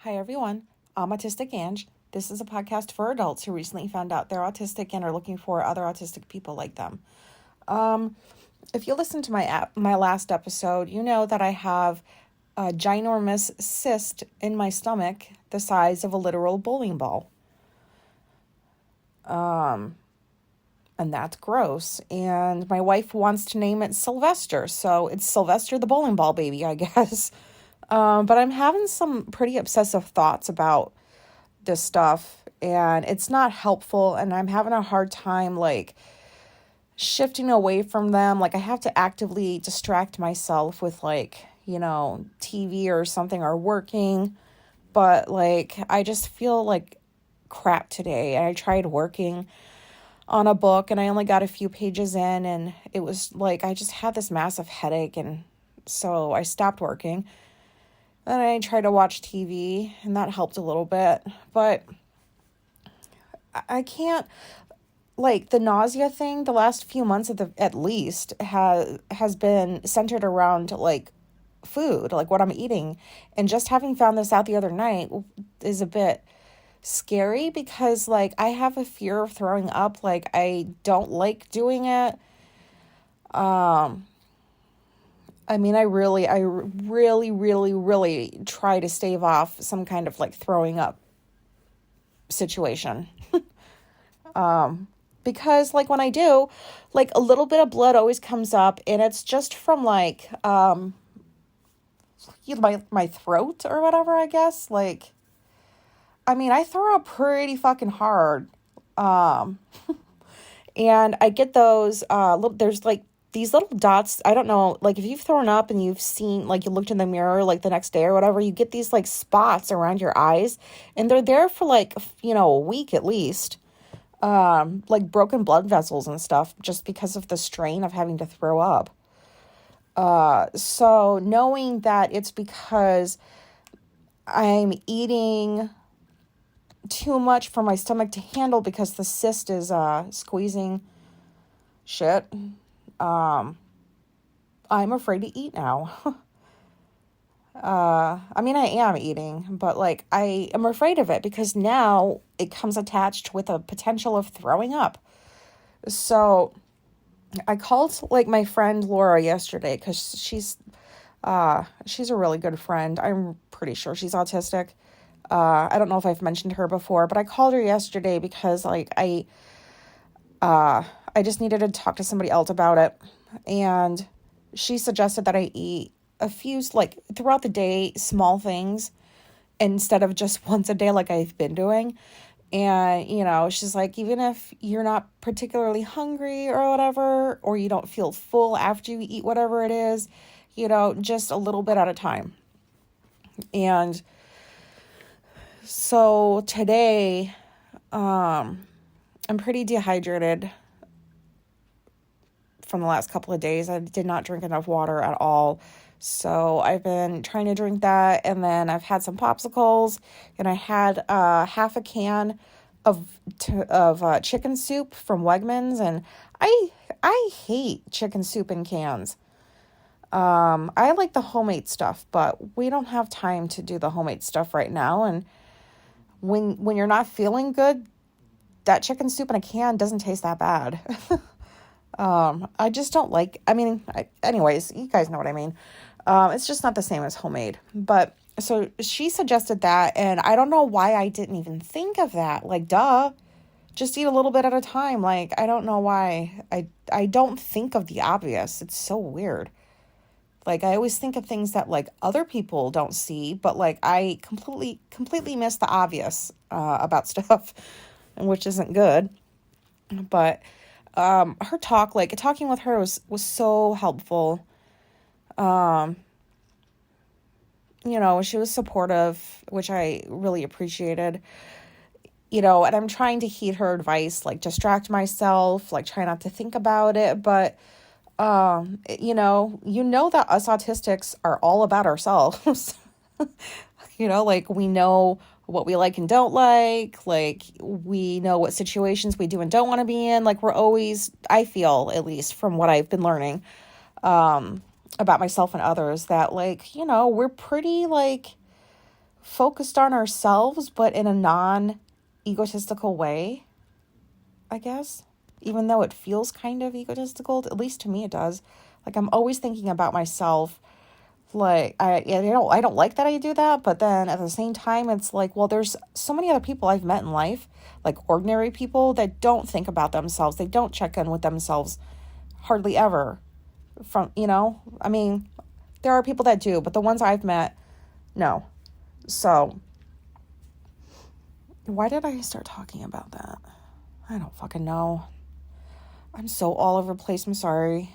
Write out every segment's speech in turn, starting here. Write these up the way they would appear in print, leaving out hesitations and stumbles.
Hi, everyone. I'm Autistic Ange. This is a podcast for adults who recently found out they're autistic and are looking for other autistic people like them. If you listened to my last episode, you know that I have a ginormous cyst in my stomach the size of a literal bowling ball. And that's gross. And my wife wants to name it Sylvester, so it's Sylvester the bowling ball baby, I guess. But I'm having some pretty obsessive thoughts about this stuff, and it's not helpful, and I'm having a hard time shifting away from them. I have to actively distract myself with TV or something or working, but I just feel like crap today. And I tried working on a book and I only got a few pages in, and it was I just had this massive headache, and so I stopped working. Then I tried to watch TV, and that helped a little bit, but I can't, the nausea thing, the last few months at least has been centered around food, what I'm eating. And just having found this out the other night is a bit scary because I have a fear of throwing up. I don't like doing it. I really try to stave off some kind of throwing up situation. Because when I do, a little bit of blood always comes up, and it's just from my throat or whatever, I guess. I throw up pretty fucking hard. And I get those, there's these little dots. I don't know, if you've thrown up and you've seen, you looked in the mirror, the next day or whatever, you get these, spots around your eyes, and they're there for, a week at least. Broken blood vessels and stuff, just because of the strain of having to throw up. So knowing that it's because I'm eating too much for my stomach to handle because the cyst is, squeezing shit, I'm afraid to eat now. I am eating, but I am afraid of it because now it comes attached with a potential of throwing up. So I called my friend Laura yesterday because she's a really good friend. I'm pretty sure she's autistic. I don't know if I've mentioned her before, but I called her yesterday because I just needed to talk to somebody else about it. And she suggested that I eat a few, throughout the day, small things instead of just once a day like I've been doing. And, she's like, even if you're not particularly hungry or whatever, or you don't feel full after you eat whatever it is, just a little bit at a time. And so today, I'm pretty dehydrated from the last couple of days. I did not drink enough water at all. So I've been trying to drink that, and then I've had some popsicles, and I had half a can of chicken soup from Wegmans, and I hate chicken soup in cans. I like the homemade stuff, but we don't have time to do the homemade stuff right now, and when you're not feeling good, that chicken soup in a can doesn't taste that bad. I just don't anyways, you guys know what I mean. It's just not the same as homemade. But so she suggested that, and I don't know why I didn't even think of that. Duh, just eat a little bit at a time. I don't know why I don't think of the obvious. It's so weird. I always think of things that other people don't see, but I completely miss the obvious about stuff, which isn't good. But her talking with her was so helpful. She was supportive, which I really appreciated. And I'm trying to heed her advice, distract myself, try not to think about it. But, that us autistics are all about ourselves. We know what we like and don't like. We know what situations we do and don't want to be in. We're always, I feel, at least from what I've been learning, about myself and others, that we're pretty focused on ourselves, but in a non-egotistical way, I guess. Even though it feels kind of egotistical, at least to me it does. Like, I'm always thinking about myself. Like, I don't like that I do that, but then at the same time, it's like, well, there's so many other people I've met in life, like ordinary people that don't think about themselves. They don't check in with themselves hardly ever. I mean, there are people that do, but the ones I've met, no. So, why did I start talking about that? I don't fucking know. I'm so all over the place. I'm sorry.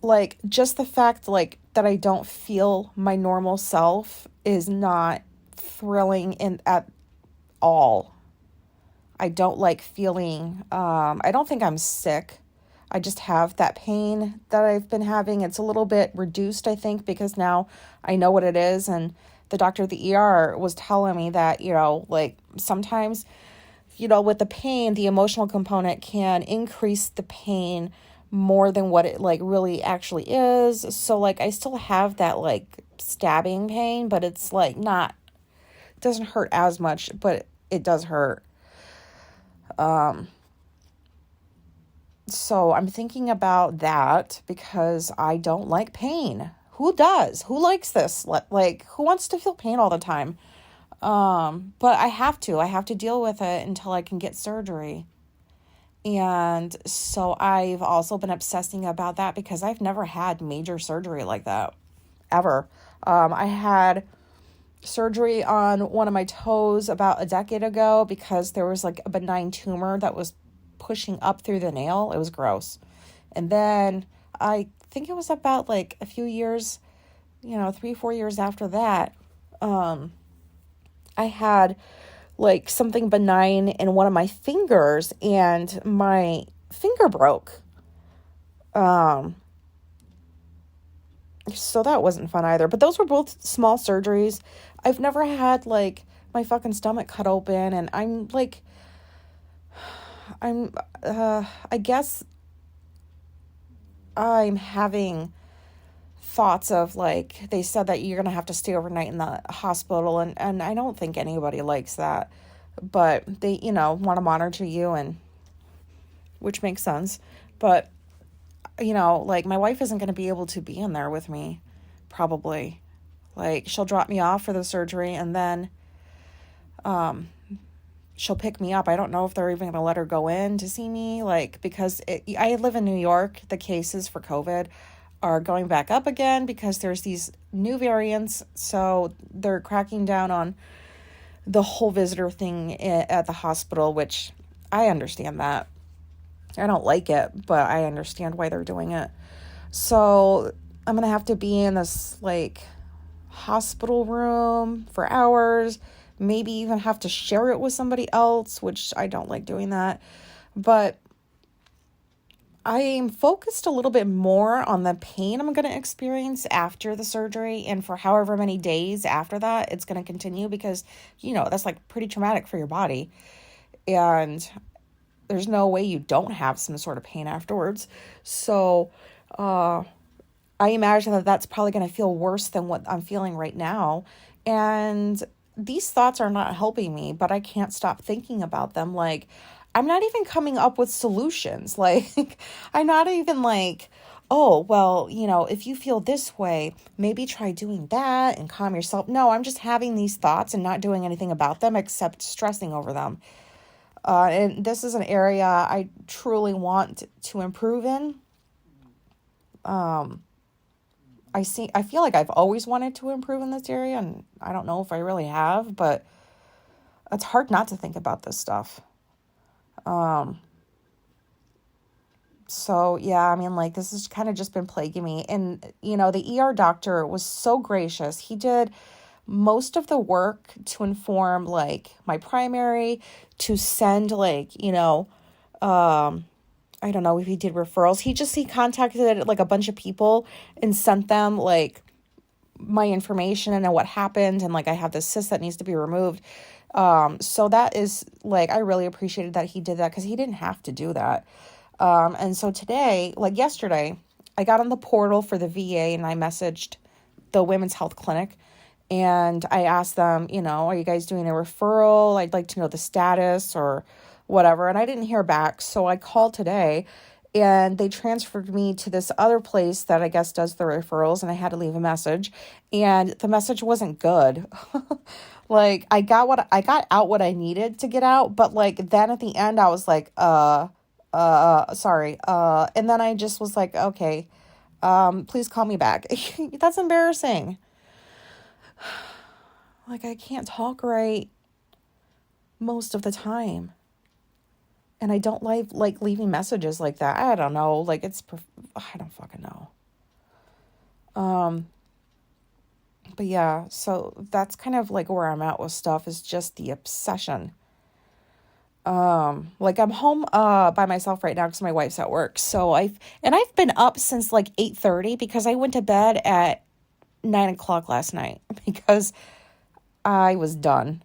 Like, just the fact, like, that I don't feel my normal self is not thrilling at all. I don't like feeling, I don't think I'm sick. I just have that pain that I've been having. It's a little bit reduced, I think, because now I know what it is. And the doctor at the ER was telling me that, like, sometimes, with the pain, the emotional component can increase the pain more than what it, like, really actually is. So, like, I still have that, like, stabbing pain, but it's, like, not, it doesn't hurt as much, but it does hurt. So I'm thinking about that because I don't like pain. Who does? Who likes this? Like, who wants to feel pain all the time? But I have to deal with it until I can get surgery. And so I've also been obsessing about that because I've never had major surgery like that, ever. I had surgery on one of my toes about a decade ago because there was, like, a benign tumor that was pushing up through the nail. It was gross. And then I think it was about, like, a few years, 3-4 years after that, I had, like, something benign in one of my fingers and my finger broke. So that wasn't fun either. But those were both small surgeries. I've never had, like, my fucking stomach cut open, and I guess I'm having thoughts of, like, they said that you're going to have to stay overnight in the hospital, and I don't think anybody likes that, but they, want to monitor you, and which makes sense, but, like, my wife isn't going to be able to be in there with me, probably. Like, she'll drop me off for the surgery, and then, she'll pick me up. I don't know if they're even going to let her go in to see me, like, because I live in New York. The cases for COVID are going back up again because there's these new variants. So they're cracking down on the whole visitor thing at the hospital, which I understand that. I don't like it, but I understand why they're doing it. So I'm going to have to be in this, like, hospital room for hours, maybe even have to share it with somebody else, which I don't like doing that. But I am focused a little bit more on the pain I'm going to experience after the surgery, and for however many days after that it's going to continue, because, that's, like, pretty traumatic for your body. And there's no way you don't have some sort of pain afterwards. So, I imagine that that's probably going to feel worse than what I'm feeling right now. And these thoughts are not helping me, but I can't stop thinking about them. Like, I'm not even coming up with solutions. Like, I'm not even like, oh, well, if you feel this way, maybe try doing that and calm yourself. No, I'm just having these thoughts and not doing anything about them except stressing over them. And this is an area I truly want to improve in. I feel like I've always wanted to improve in this area, and I don't know if I really have, but it's hard not to think about this stuff. So yeah, I mean, like, this has kind of just been plaguing me. And, the ER doctor was so gracious. He did most of the work to inform, like, my primary, to send, like, I don't know if he did referrals. He contacted, like, a bunch of people and sent them, like, my information and what happened. And, like, I have this cyst that needs to be removed. So that is, like, I really appreciated that he did that, because he didn't have to do that. And so today, like yesterday, I got on the portal for the VA and I messaged the women's health clinic, And I asked them, are you guys doing a referral? I'd like to know the status or whatever. And I didn't hear back. So I called today and they transferred me to this other place that I guess does the referrals. And I had to leave a message and the message wasn't good. Like I got out what I needed to get out. But like then at the end I was like, sorry. And then I just was like, okay, please call me back. That's embarrassing. Like, I can't talk right most of the time. And I don't like leaving messages like that. I don't know. Like, I don't fucking know. But yeah, so that's kind of like where I'm at with stuff is just the obsession. Like I'm home, by myself right now because my wife's at work. So I've been up since like 8:30 because I went to bed at 9 o'clock last night because I was done.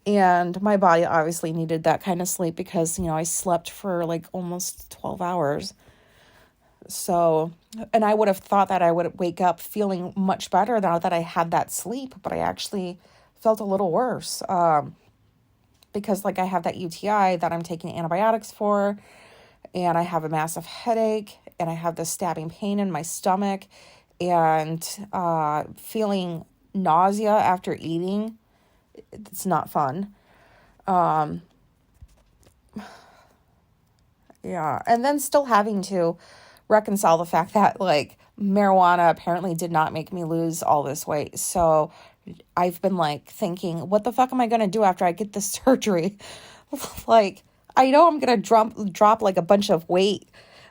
And my body obviously needed that kind of sleep because, I slept for like almost 12 hours. So, and I would have thought that I would wake up feeling much better now that I had that sleep, but I actually felt a little worse. Because like I have that UTI that I'm taking antibiotics for, and I have a massive headache, and I have this stabbing pain in my stomach, and feeling nausea after eating. It's not fun. Yeah. And then still having to reconcile the fact that like marijuana apparently did not make me lose all this weight. So I've been like thinking, what the fuck am I going to do after I get this surgery? Like, I know I'm going to drop like a bunch of weight,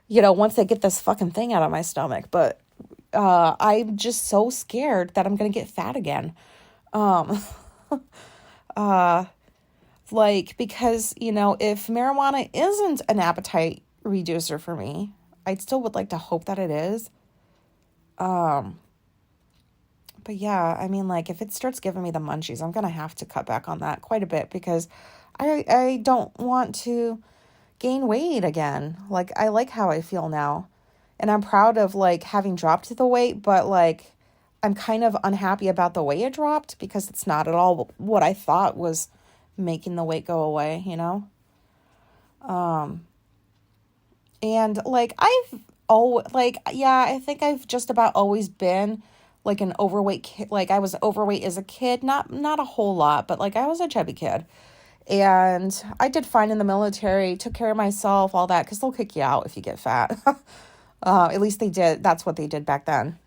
once they get this fucking thing out of my stomach, but I'm just so scared that I'm going to get fat again. Like, because, if marijuana isn't an appetite reducer for me, I still would like to hope that it is. But yeah, I mean, like, if it starts giving me the munchies, I'm going to have to cut back on that quite a bit because I don't want to gain weight again. Like, I like how I feel now. And I'm proud of, like, having dropped the weight, but, like, I'm kind of unhappy about the way it dropped because it's not at all what I thought was making the weight go away, And, like, I think I've just about always been, like, an overweight kid. Like, I was overweight as a kid. Not a whole lot, but, like, I was a chubby kid. And I did fine in the military, took care of myself, all that, because they'll kick you out if you get fat. At least they did. That's what they did back then.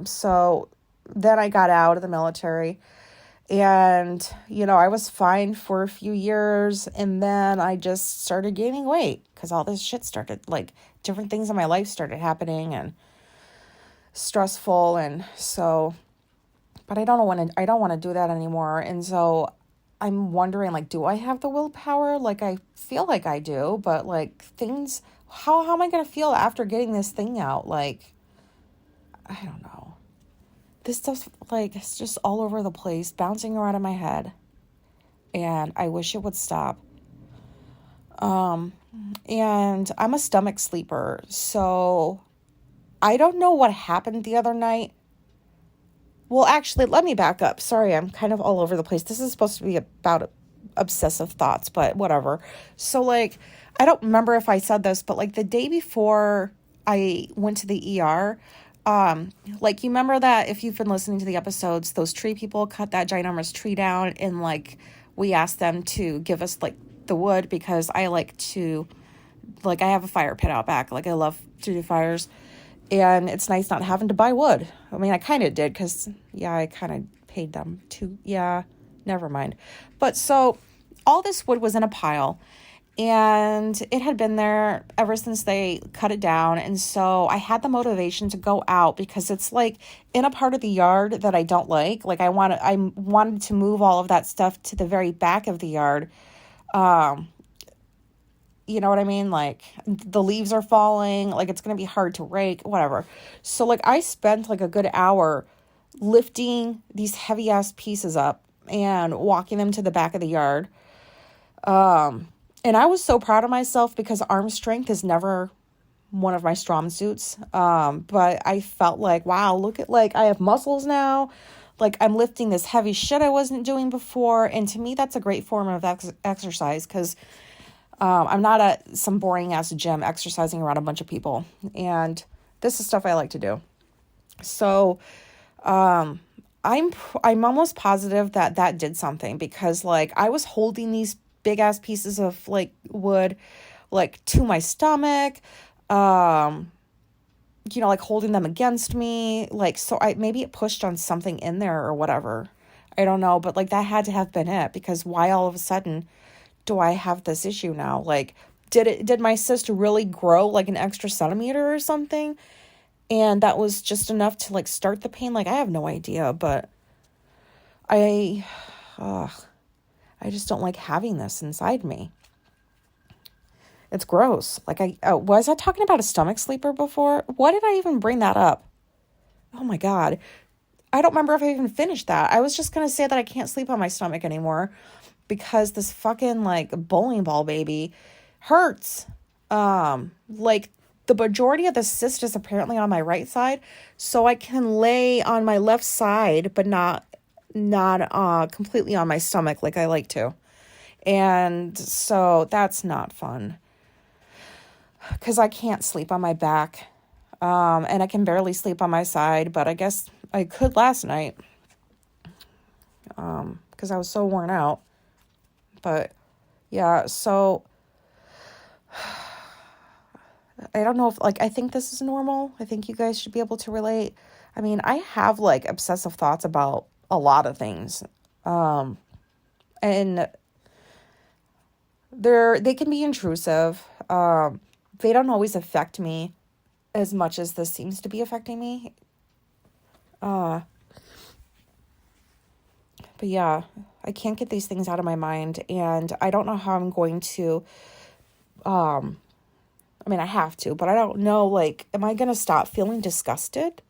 So then I got out of the military and, I was fine for a few years and then I just started gaining weight because all this shit started, like different things in my life started happening and stressful. And so, but I don't want to do that anymore. And so I'm wondering, like, do I have the willpower? Like, I feel like I do, but like how am I going to feel after getting this thing out? Like, I don't know. This stuff's like, it's just all over the place, bouncing around in my head. And I wish it would stop. And I'm a stomach sleeper. So I don't know what happened the other night. Well, actually, let me back up. Sorry, I'm kind of all over the place. This is supposed to be about obsessive thoughts, but whatever. So like, I don't remember if I said this, but like the day before I went to the ER, like, you remember that if you've been listening to the episodes, those tree people cut that ginormous tree down and like we asked them to give us like the wood because I like to, like, I have a fire pit out back. Like, I love to do fires and it's nice not having to buy wood. I mean, I kind of did because, yeah, I kind of paid them to, yeah, never mind. But so all this wood was in a pile. And it had been there ever since they cut it down. And so I had the motivation to go out because it's like in a part of the yard that I don't like. Like I wanted to move all of that stuff to the very back of the yard. You know what I mean? Like the leaves are falling, like it's going to be hard to rake, whatever. So like I spent like a good hour lifting these heavy ass pieces up and walking them to the back of the yard. And I was so proud of myself because arm strength is never one of my strong suits. But I felt like, wow, look at, like, I have muscles now. like I'm lifting this heavy shit I wasn't doing before. And to me, that's a great form of exercise because I'm not at some boring ass gym exercising around a bunch of people. And this is stuff I like to do. So I'm almost positive that did something because like I was holding these big ass pieces of like wood like to my stomach, like holding them against me, like, so maybe it pushed on something in there or whatever. I don't know, but like that had to have been it because why all of a sudden do I have this issue now? Like, did my cyst really grow like an extra centimeter or something? And that was just enough to like start the pain. Like, I have no idea, but I just don't like having this inside me. It's gross. Like was I talking about a stomach sleeper before? Why did I even bring that up? Oh my God. I don't remember if I even finished that. I was just going to say that I can't sleep on my stomach anymore because this fucking like bowling ball baby hurts. Like the majority of the cyst is apparently on my right side, so I can lay on my left side, but not completely on my stomach like I like to. And so that's not fun because I can't sleep on my back. And I can barely sleep on my side, but I guess I could last night. Because I was so worn out. But yeah, so I don't know if like I think this is normal. I think you guys should be able to relate. I mean, I have like obsessive thoughts about a lot of things. And they can be intrusive. They don't always affect me as much as this seems to be affecting me. But yeah, I can't get these things out of my mind, and I don't know how I'm going to, I mean, I have to, but I don't know, like, am I going to stop feeling disgusted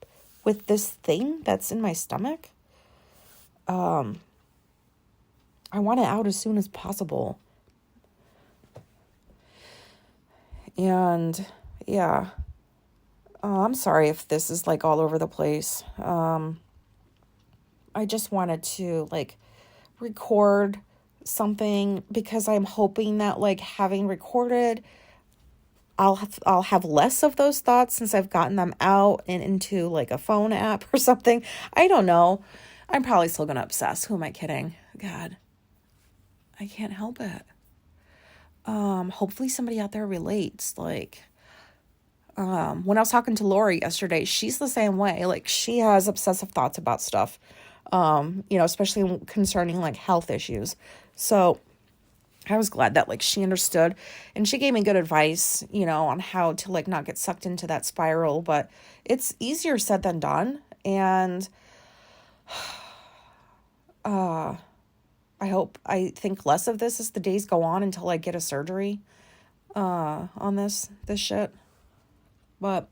with this thing that's in my stomach? I want it out as soon as possible. And yeah, I'm sorry if this is like all over the place. I just wanted to like record something because I'm hoping that like having recorded, I'll have less of those thoughts since I've gotten them out and into like a phone app or something. I don't know. I'm probably still gonna obsess. Who am I kidding? God, I can't help it. Hopefully somebody out there relates. Like, when I was talking to Lori yesterday, she's the same way. Like, she has obsessive thoughts about stuff, especially concerning like health issues. So I was glad that like she understood and she gave me good advice, on how to like not get sucked into that spiral, but it's easier said than done. And, I think less of this as the days go on until I get a surgery, on this shit. But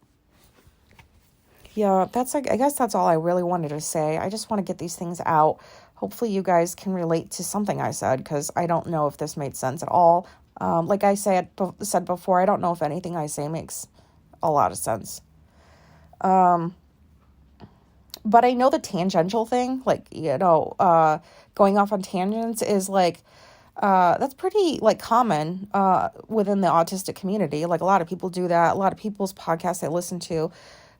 yeah, I guess that's all I really wanted to say. I just want to get these things out. Hopefully you guys can relate to something I said, because I don't know if this made sense at all. Like I said before, I don't know if anything I say makes a lot of sense. But I know the tangential thing, like, going off on tangents is like, that's pretty like common, within the autistic community. Like a lot of people do that. A lot of people's podcasts I listen to,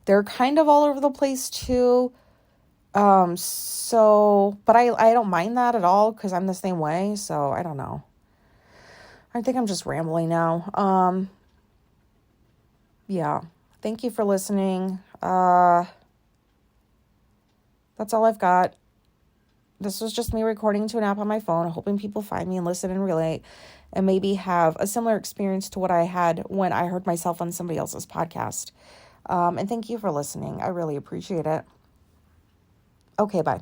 they're kind of all over the place too. But I don't mind that at all because I'm the same way. So I don't know. I think I'm just rambling now. Yeah. Thank you for listening. That's all I've got. This was just me recording to an app on my phone, hoping people find me and listen and relate and maybe have a similar experience to what I had when I heard myself on somebody else's podcast. And thank you for listening. I really appreciate it. Okay, bye.